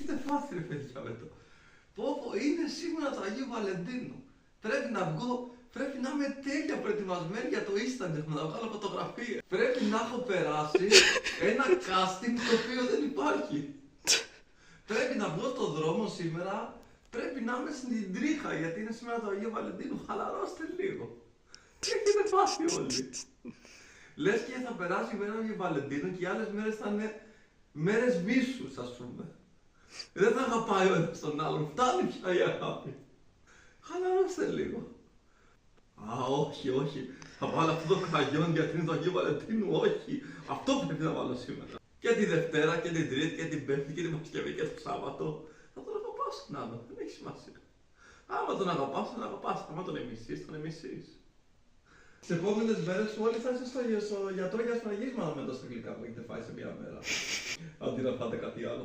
έχετε πάθει ρε παιδιά με το. Πω, είναι σήμερα το Αγίου Βαλεντίνου. Πρέπει να βγω, πρέπει να είμαι τέλεια προετοιμασμένη για το Instagram, να βγάλω φωτογραφίες. Πρέπει να έχω περάσει ένα casting το οποίο δεν υπάρχει. Πρέπει να βγω στον δρόμο σήμερα, πρέπει να είμαι στην τρίχα γιατί είναι σήμερα το Αγίου Βαλεντίνου. Χαλαρώστε λίγο. Τι έχετε πάθει όλοι. Λες και θα περάσει η μέρα του Βαλεντίνου και οι άλλες μέρες θα είναι μέρες μίσους, ας πούμε. Δεν θα αγαπάει ο ένας τον άλλον, φτάνει πια η αγάπη. Χαλαρώστε λίγο. Α, όχι. Θα βάλω αυτό το κραγιόν γιατί είναι το Αγίου Βαλεντίνου, όχι. Αυτό πρέπει να βάλω σήμερα. Και τη Δευτέρα και την Τρίτη και την Πέμπτη και την Παρασκευή και το Σάββατο. Θα τον αγαπάς τον άλλον, δεν έχει σημασία. Άμα τον αγαπάς, τον αγαπάς. Άμα τον εμισείς, τον εμισείς. Τις επόμενες μέρες όλοι θα είστε στο γιατρό για σφραγίσματα με τόσα γλυκά που έχετε φάει σε μια μέρα. Αντί να φάτε κάτι άλλο.